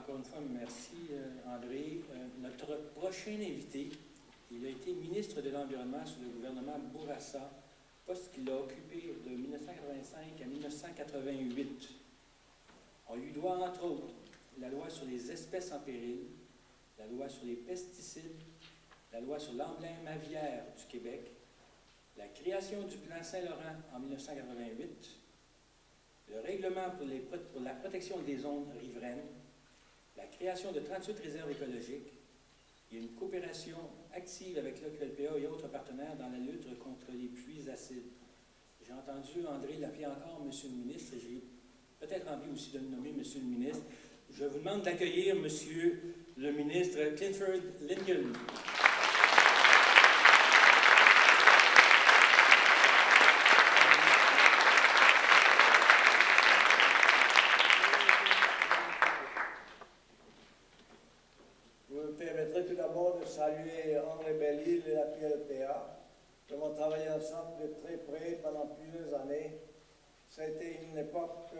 Encore une fois, merci André. Notre prochain invité, il a été ministre de l'Environnement sous le gouvernement Bourassa, poste qu'il a occupé de 1985 à 1988. On lui doit entre autres la loi sur les espèces en péril, la loi sur les pesticides, la loi sur l'emblème aviaire du Québec, la création du plan Saint-Laurent en 1988, le règlement pour la protection des zones riveraines, la création de 38 réserves écologiques et une coopération active avec l'OQLPA et autres partenaires dans la lutte contre les pluies acides. J'ai entendu André l'appeler encore Monsieur le ministre et j'ai peut-être envie aussi de le nommer Monsieur le ministre. Je vous demande d'accueillir Monsieur le ministre Clifford Lincoln. Tout d'abord de saluer André Belle-Île et la QLPA. Nous avons travaillé ensemble de très près pendant plusieurs années. Ça a été une époque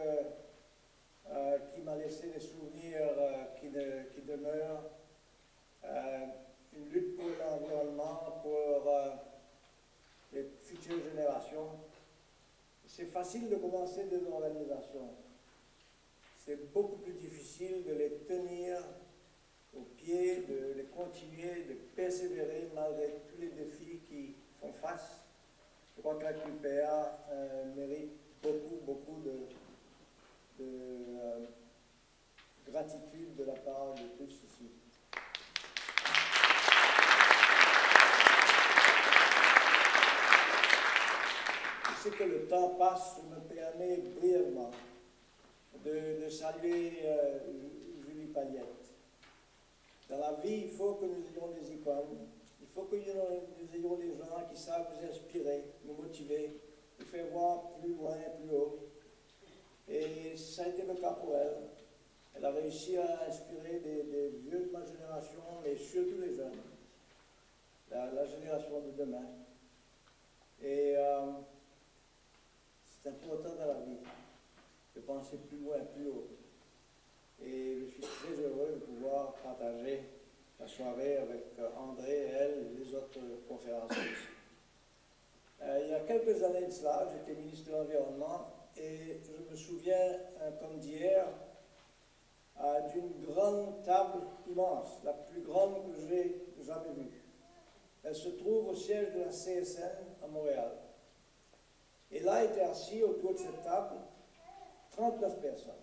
qui m'a laissé des souvenirs qui demeurent. Une lutte pour l'environnement, pour les futures générations. C'est facile de commencer des organisations. C'est beaucoup plus difficile de les tenir au pied, de les continuer, de persévérer malgré tous les défis qui font face. Je crois que la QPA mérite beaucoup de gratitude de la part de tous ici. Je sais que le temps passe, je me permets brièvement de saluer Julie Payette. Dans la vie, il faut que nous ayons des icônes, il faut que nous ayons des gens qui savent nous inspirer, nous motiver, nous faire voir plus loin, plus haut. Et ça a été le cas pour elle. Elle a réussi à inspirer des vieux de ma génération, mais surtout les jeunes, la génération de demain. Et c'est important dans la vie de penser plus loin, plus haut. Et je suis très heureux de pouvoir partager la soirée avec André, elle et les autres conférenciers. Il y a quelques années de cela, j'étais ministre de l'Environnement et je me souviens, comme d'hier, d'une grande table immense, la plus grande que j'ai jamais vue. Elle se trouve au siège de la CSN à Montréal. Et là étaient assis autour de cette table 39 personnes.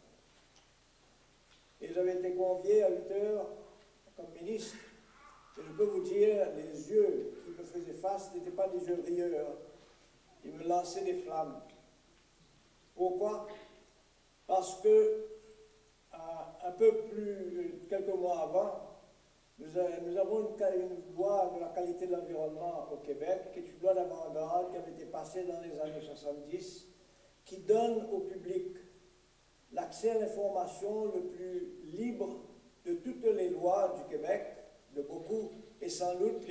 Et j'avais été convié à 8 heures comme ministre. Et je peux vous dire, les yeux qui me faisaient face n'étaient pas des yeux rieurs. Ils me lançaient des flammes. Pourquoi? Parce que, un peu plus, quelques mois avant, nous avons une loi de la qualité de l'environnement au Québec, qui est une loi d'avant-garde qui avait été passée dans les années 70, qui donne au public l'accès à l'information le plus libre de toutes les lois du Québec, de beaucoup, et sans doute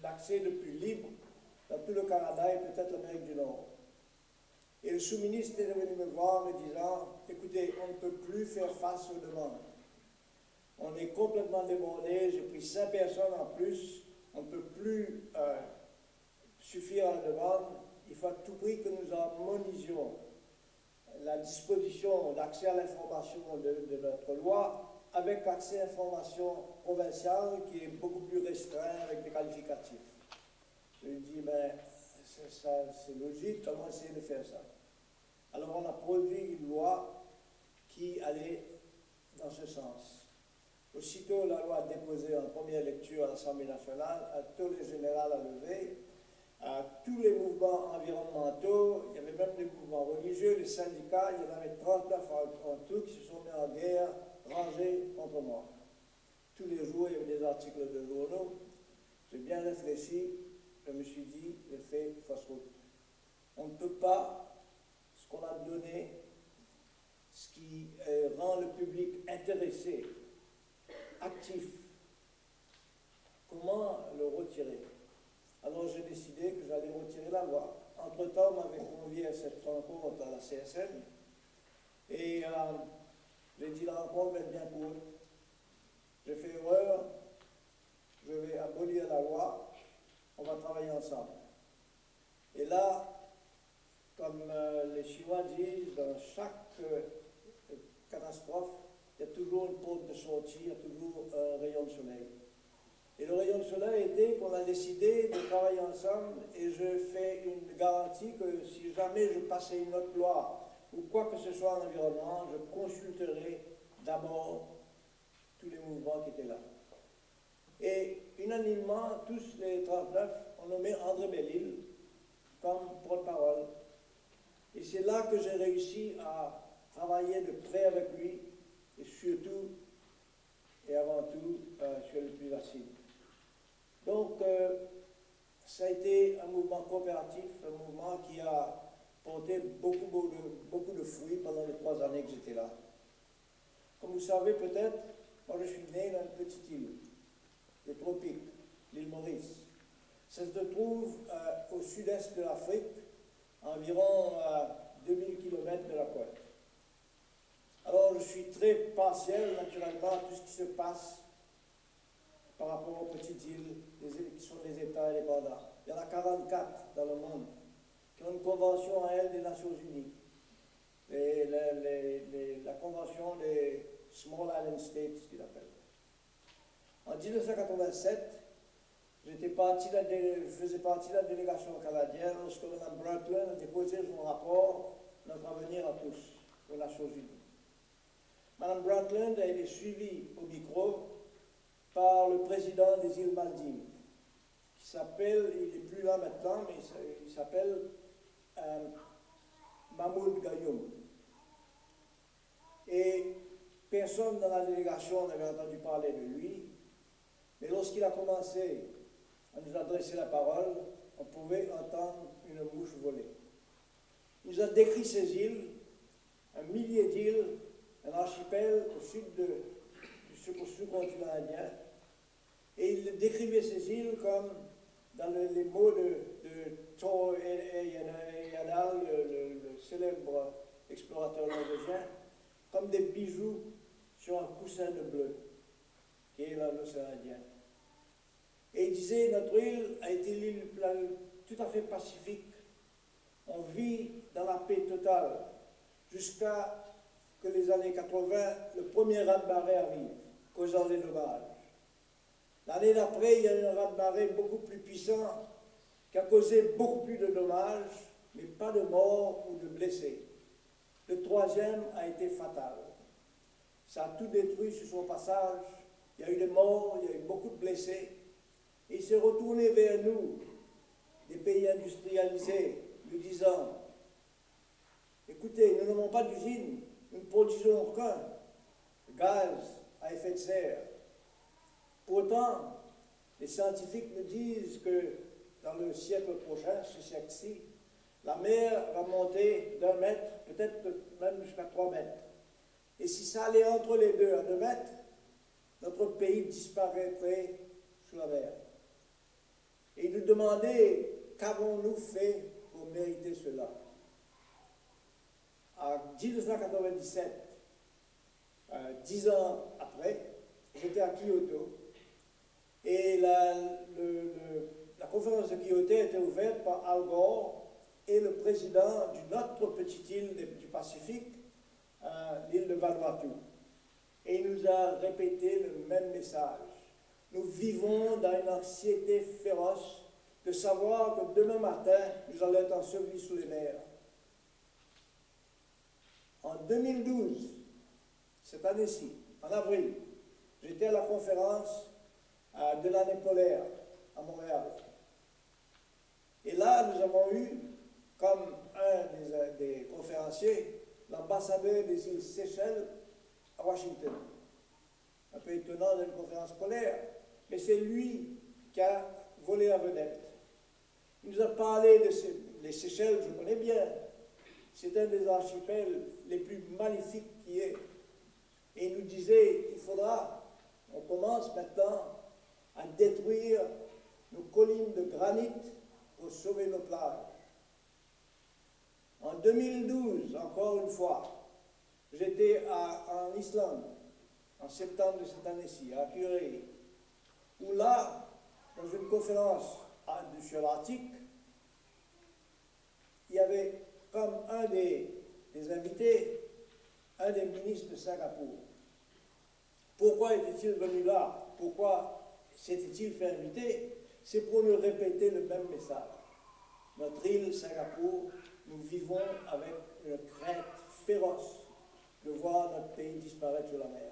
l'accès le plus libre dans tout le Canada et peut-être l'Amérique du Nord. Et le sous-ministre est venu me voir me disant, écoutez, on ne peut plus faire face aux demandes. On est complètement débordé, j'ai pris 5 personnes en plus, on ne peut plus suffire à la demande, il faut à tout prix que nous harmonisions la disposition d'accès à l'information de notre loi avec accès à l'information provinciale qui est beaucoup plus restreint avec des qualificatifs. Je lui dis, ben, c'est logique, on va essayer de faire ça. Alors on a produit une loi qui allait dans ce sens. Aussitôt la loi déposée en première lecture à l'Assemblée nationale, un tollé général a levé, tous les mouvements environnementaux, il y avait même des mouvements religieux, les syndicats, il y en avait 39 en tout qui se sont mis en guerre rangée contre moi. Tous les jours, il y avait des articles de journaux. J'ai bien réfléchi, je me suis dit, j'ai fait fausse route. On ne peut pas, ce qu'on a donné, ce qui rend le public intéressé, actif, comment le retirer? Alors j'ai décidé que j'allais retirer la loi. Entre-temps, on m'avait convié à cette rencontre à la CSN et j'ai dit la rencontre va être bien courte. j'ai fait erreur, je vais abolir la loi, on va travailler ensemble. Et là, comme les Chinois disent, dans chaque catastrophe, il y a toujours une porte de sortie, il y a toujours un rayon de soleil. Et le rayon de soleil était qu'on a décidé de travailler ensemble et je fais une garantie que si jamais je passais une autre loi ou quoi que ce soit en environnement, je consulterai d'abord tous les mouvements qui étaient là. Et unanimement, tous les 39 ont nommé André Belle-Isle comme porte-parole. Et c'est là que j'ai réussi à travailler de près avec lui et surtout et avant tout sur le plus facile. Donc, ça a été un mouvement coopératif, un mouvement qui a porté beaucoup de fruits pendant les 3 années que j'étais là. Comme vous savez peut-être, moi je suis né dans une petite île, des tropiques, l'île Maurice. Ça se trouve au sud-est de l'Afrique, environ 2000 km de la côte. Alors je suis très partiel naturellement à tout ce qui se passe par rapport aux petites îles, qui sont des États indépendants. Il y en a 44 dans le monde qui ont une convention à elles des Nations Unies. La convention des Small Island States, qu'ils appellent. En 1987, je faisais partie de la délégation canadienne lorsque Mme Brundtland a déposé son rapport « Notre avenir à tous » aux Nations Unies. Mme Brundtland a été suivie au micro par le président des îles Maldives, qui s'appelle, il n'est plus là maintenant, mais il s'appelle Mahmoud Gayoum. Et personne dans la délégation n'avait entendu parler de lui, mais lorsqu'il a commencé à nous adresser la parole, on pouvait entendre une mouche voler. Il nous a décrit ces îles, un millier d'îles, un archipel au sud du sous-continent indien, et il décrivait ces îles comme, dans les mots de Thor Heyerdahl, le célèbre explorateur norvégien, comme des bijoux sur un coussin de bleu, qui est l'océan Indien. Et il disait, notre île a été l'île tout à fait pacifique. On vit dans la paix totale, jusqu'à que les années 80, le premier raz-de-marée arrive, causant des dommages. L'année d'après, il y a eu un raz-de-marée beaucoup plus puissant, qui a causé beaucoup plus de dommages, mais pas de morts ou de blessés. Le troisième a été fatal. Ça a tout détruit sur son passage. Il y a eu des morts, il y a eu beaucoup de blessés. Et il s'est retourné vers nous, des pays industrialisés, nous disant, écoutez, nous n'avons pas d'usine, nous ne produisons aucun gaz à effet de serre. Pourtant, les scientifiques nous disent que dans le siècle prochain, ce siècle-ci, la mer va monter d'1 mètre, peut-être même jusqu'à 3 mètres. Et si ça allait entre les deux à 2 mètres, notre pays disparaîtrait sous la mer. Et il nous demandait, qu'avons-nous fait pour mériter cela? En 1997, 10 ans après, j'étais à Kyoto, et la conférence de Kyoto était ouverte par Al Gore et le président d'une autre petite île du Pacifique, l'île de Vanuatu. Et il nous a répété le même message. Nous vivons dans une anxiété féroce de savoir que demain matin, nous allons être ensevelis sous les mers. En 2012, cette année-ci, en avril, j'étais à la conférence de l'année polaire à Montréal. Et là, nous avons eu, comme un des conférenciers, l'ambassadeur des îles Seychelles à Washington. Un peu étonnant d'une conférence polaire, mais c'est lui qui a volé la vedette. Il nous a parlé des Seychelles, je connais bien. C'est un des archipels les plus magnifiques qui est. Et il nous disait, il faudra, on commence maintenant à détruire nos collines de granit pour sauver nos plages. En 2012, encore une fois, j'étais en Islande, en septembre de cette année-ci, à Curie, où là, dans une conférence sur l'Arctique, il y avait comme un des invités, un des ministres de Singapour. Pourquoi était-il venu là? Pourquoi s'était-il fait inviter? C'est pour nous répéter le même message. Notre île, Singapour, nous vivons avec une crainte féroce de voir notre pays disparaître sur la mer.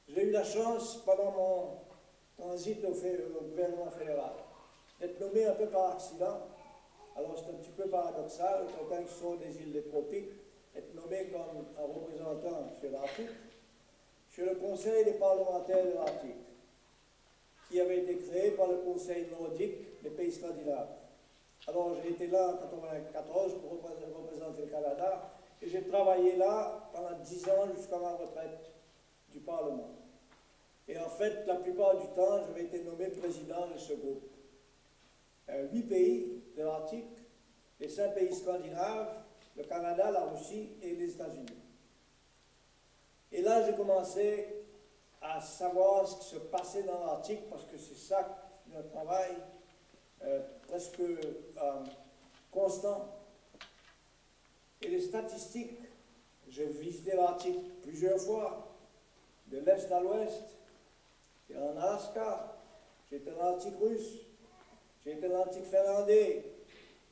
J'ai eu la chance, pendant mon transit au gouvernement fédéral, d'être nommé un peu par accident. Alors c'est un petit peu paradoxal, quelqu'un qui sort des îles des tropiques, être nommé comme un représentant sur l'Arctique, sur le Conseil des parlementaires de l'Arctique, qui avait été créé par le Conseil nordique des pays scandinaves. Alors j'ai été là en 1994 pour représenter le Canada, et j'ai travaillé là pendant 10 ans jusqu'à ma retraite du Parlement. Et en fait, la plupart du temps, j'avais été nommé président de ce groupe. 8 pays de l'Arctique, les 5 pays scandinaves, le Canada, la Russie et les États-Unis. Et là, j'ai commencé à savoir ce qui se passait dans l'Arctique, parce que c'est ça, notre travail, presque constant. Et les statistiques, j'ai visité l'Arctique plusieurs fois, de l'Est à l'Ouest, j'ai été en Alaska, j'ai été en Arctique russe, j'ai été en Arctique finlandais,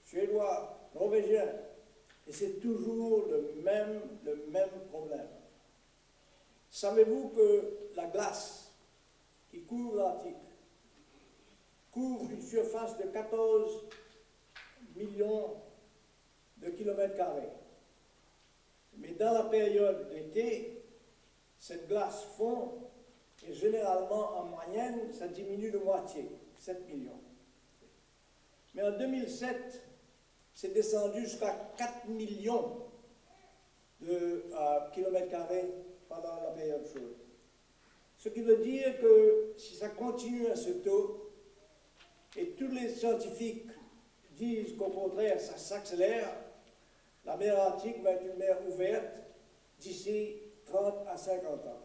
suédois, norvégien, et c'est toujours le même problème. Savez-vous que la glace qui couvre l'Arctique couvre une surface de 14 millions de kilomètres carrés? Mais dans la période d'été, cette glace fond et généralement, en moyenne, ça diminue de moitié, 7 millions. Mais en 2007, c'est descendu jusqu'à 4 millions de kilomètres carrés pendant la période chaude. Ce qui veut dire que si ça continue à ce taux, et tous les scientifiques disent qu'au contraire, ça s'accélère, la mer Arctique va être une mer ouverte d'ici 30 à 50 ans.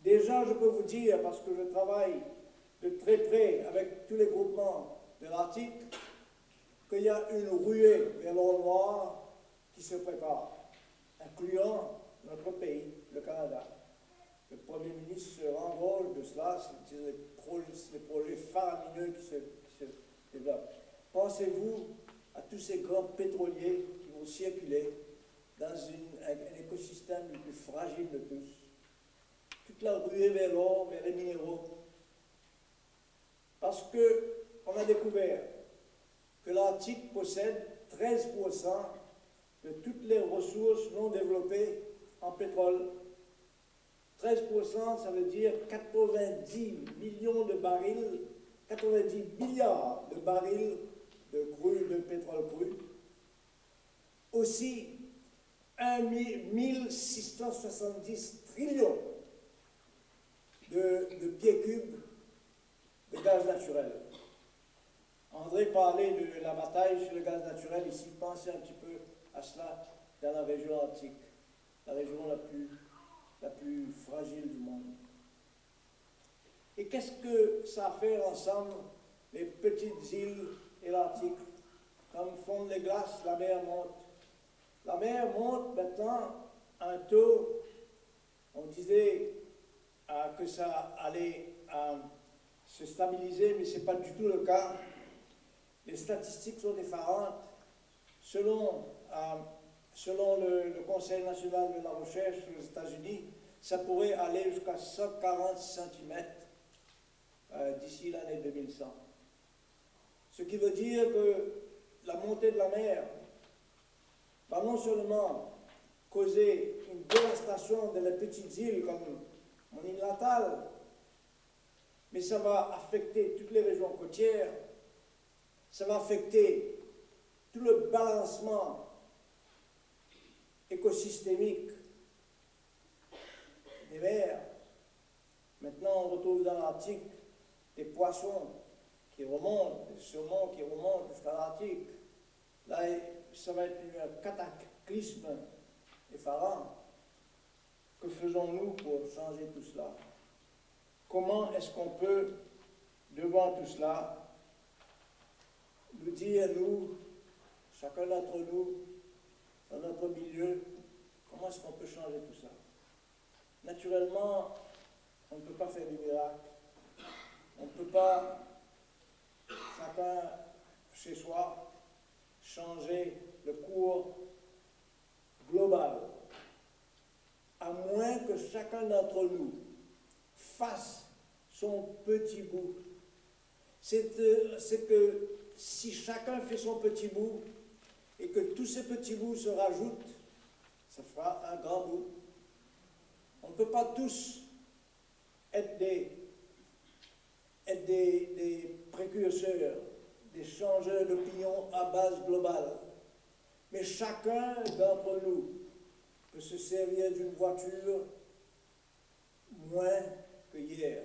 Déjà, je peux vous dire, parce que je travaille de très près avec tous les groupements de l'Arctique, qu'il y a une ruée vers l'eau noire qui se prépare, incluant notre pays, le Canada. Le Premier ministre se rend compte de cela, c'est les projets faramineux qui se développent. Pensez-vous à tous ces grands pétroliers qui vont circuler dans un écosystème le plus fragile de tous. Toute la ruée vers l'or, vers les minéraux. Parce qu'on a découvert que l'Arctique possède 13% de toutes les ressources non développées en pétrole. 13%, ça veut dire 90 millions de barils, 90 milliards de barils de pétrole cru. Aussi, 1670 trillions de pieds cubes de gaz naturel. André parlait de la bataille sur le gaz naturel ici. Pensez un petit peu à cela dans la région arctique, la région la plus fragile du monde. Et qu'est-ce que ça a fait ensemble, les petites îles et l'Arctique? Comme fondent les glaces, la mer monte. La mer monte maintenant à un taux, on disait que ça allait se stabiliser, mais ce n'est pas du tout le cas. Les statistiques sont effarantes. Selon le Conseil national de la recherche aux États-Unis, ça pourrait aller jusqu'à 140 cm d'ici l'année 2100. Ce qui veut dire que la montée de la mer va non seulement causer une dévastation de les petites îles comme mon île natale, mais ça va affecter toutes les régions côtières, ça va affecter tout le balancement écosystémique des mers. Maintenant, on retrouve dans l'Arctique des poissons qui remontent, des saumons qui remontent jusqu'à l'Arctique. Là, ça va être un cataclysme effarant. Que faisons-nous pour changer tout cela? Comment est-ce qu'on peut, devant tout cela, nous dire, nous, chacun d'entre nous, dans notre milieu, comment est-ce qu'on peut changer tout ça? Naturellement, on ne peut pas faire du miracle. On ne peut pas, chacun chez soi, changer le cours global, à moins que chacun d'entre nous fasse son petit bout. C'est que si chacun fait son petit bout et que tous ces petits bouts se rajoutent, ça fera un grand bout. On ne peut pas tous être des précurseurs, des changeurs d'opinion à base globale. Mais chacun d'entre nous peut se servir d'une voiture moins que hier.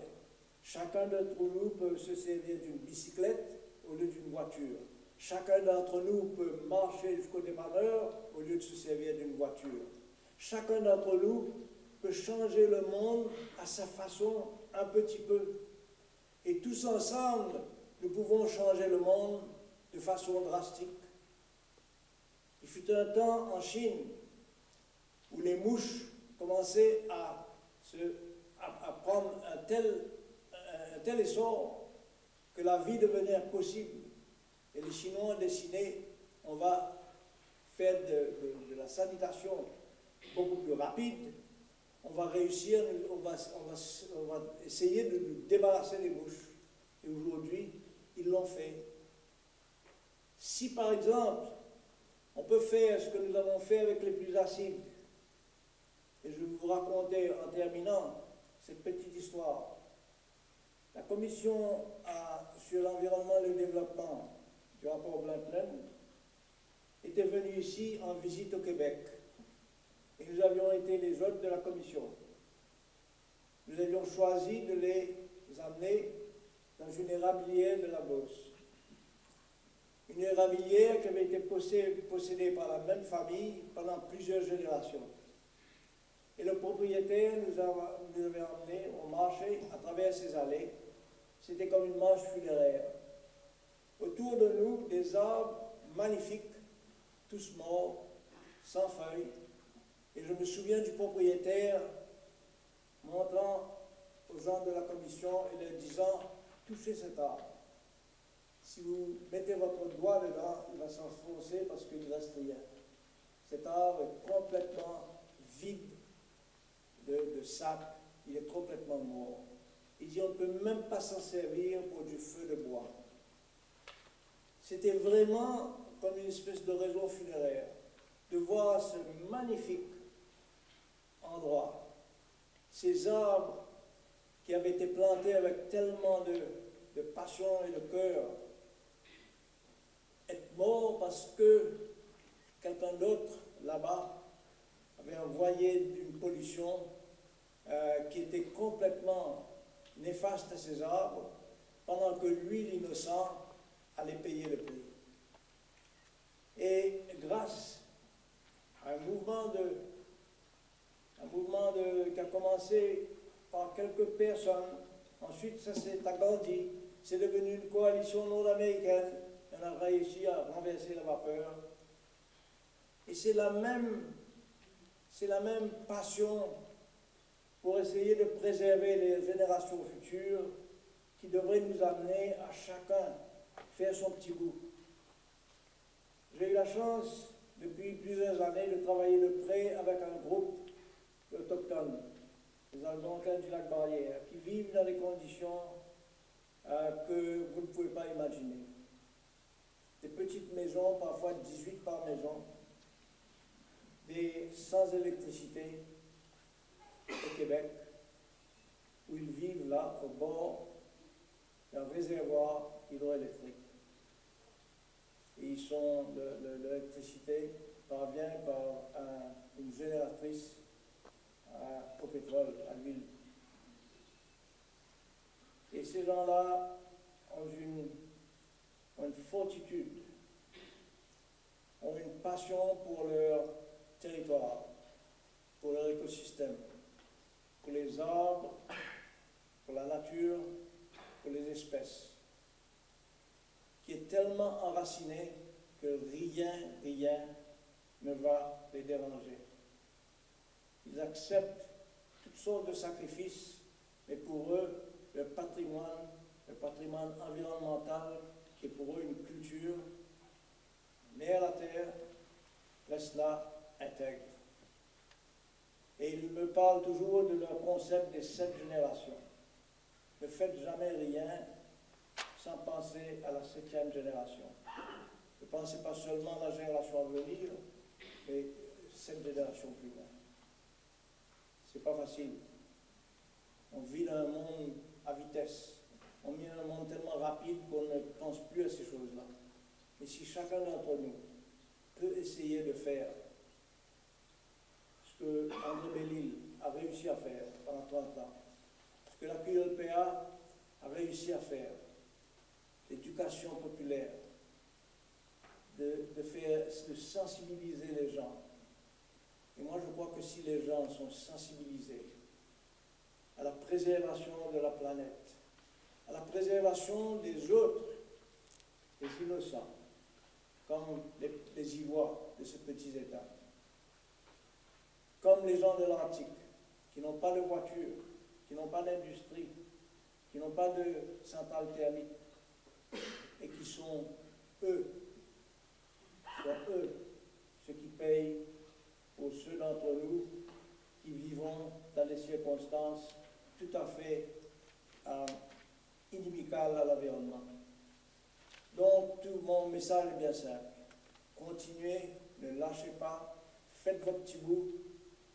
Chacun d'entre nous peut se servir d'une bicyclette au lieu d'une voiture. Chacun d'entre nous peut marcher jusqu'au dépanneur au lieu de se servir d'une voiture. Chacun d'entre nous peut changer le monde à sa façon un petit peu. Et tous ensemble, nous pouvons changer le monde de façon drastique. Il fut un temps en Chine où les mouches commençaient à prendre un tel essor que la vie devenait impossible. Et les Chinois ont décidé, on va faire de la sanitation beaucoup plus rapide, on va réussir, on va essayer de nous débarrasser des mouches. Et aujourd'hui, ils l'ont fait. Si par exemple, on peut faire ce que nous avons fait avec les plus acides, et je vais vous raconter en terminant cette petite histoire. La commission sur l'environnement et le développement du rapport Blain-Plain était venue ici en visite au Québec. Et nous avions été les hôtes de la commission. Nous avions choisi de les amener dans une érablière de la Beauce. Une érablière qui avait été possédée par la même famille pendant plusieurs générations. Et le propriétaire nous avait emmenés, on marchait à travers ces allées. C'était comme une marche funéraire. Autour de nous, des arbres magnifiques, tous morts, sans feuilles. Et je me souviens du propriétaire montrant aux gens de la commission et leur disant, touchez cet arbre. Si vous mettez votre doigt dedans, il va s'enfoncer parce qu'il ne reste rien. Cet arbre est complètement vide de sap, il est complètement mort. Il dit, on ne peut même pas s'en servir pour du feu de bois. C'était vraiment comme une espèce de raison funéraire de voir ce magnifique endroit, ces arbres qui avaient été plantés avec tellement de passion et de cœur, être morts parce que quelqu'un d'autre là-bas avait envoyé une pollution qui était complètement néfaste à ces arbres, pendant que lui, l'innocent, allait payer le prix. Et grâce à un mouvement qui a commencé par quelques personnes, ensuite ça s'est agrandi, c'est devenu une coalition nord-américaine, on a réussi à renverser la vapeur. Et c'est la même passion pour essayer de préserver les générations futures qui devrait nous amener à chacun faire son petit bout. J'ai eu la chance, depuis plusieurs années, de travailler de près avec un groupe autochtones, les Algonquins du lac Barrière, qui vivent dans des conditions que vous ne pouvez pas imaginer. Des petites maisons, parfois 18 par maison, sans électricité au Québec, où ils vivent là, au bord d'un réservoir hydroélectrique. Et l'électricité parvient par une génératrice au pétrole, à l'huile. Et ces gens-là ont une fortitude, ont une passion pour leur territoire, pour leur écosystème. espèce, qui est tellement enraciné que rien ne va les déranger. Ils acceptent toutes sortes de sacrifices, mais pour eux, le patrimoine environnemental, qui est pour eux une culture, mère la terre, reste là intègre. Et ils me parlent toujours de leur concept des 7 générations. Ne faites jamais rien sans penser à la 7e génération. Ne pensez pas seulement à la génération à venir, mais 7 générations plus loin. C'est pas facile. On vit dans un monde à vitesse. On vit dans un monde tellement rapide qu'on ne pense plus à ces choses-là. Mais si chacun d'entre nous peut essayer de faire ce que André Belle-Isle a réussi à faire pendant 30 ans, ce que la QLPA a réussi à faire, l'éducation populaire, de sensibiliser les gens. Et moi, je crois que si les gens sont sensibilisés à la préservation de la planète, à la préservation des autres, des innocents, comme les Ivoires de ces petits États, comme les gens de l'Antique, qui n'ont pas de voiture, qui n'ont pas d'industrie, qui n'ont pas de centrale thermique, et qui sont eux ceux qui payent pour ceux d'entre nous qui vivons dans des circonstances tout à fait inamicales à l'environnement. Donc, tout mon message est bien simple. Continuez, ne lâchez pas, faites votre petit bout.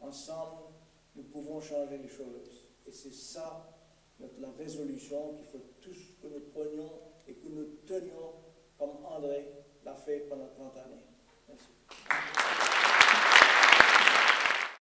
Ensemble, nous pouvons changer les choses. Et c'est ça la résolution qu'il faut tous que nous prenions et que nous tenions comme André l'a fait pendant 30 années. Merci.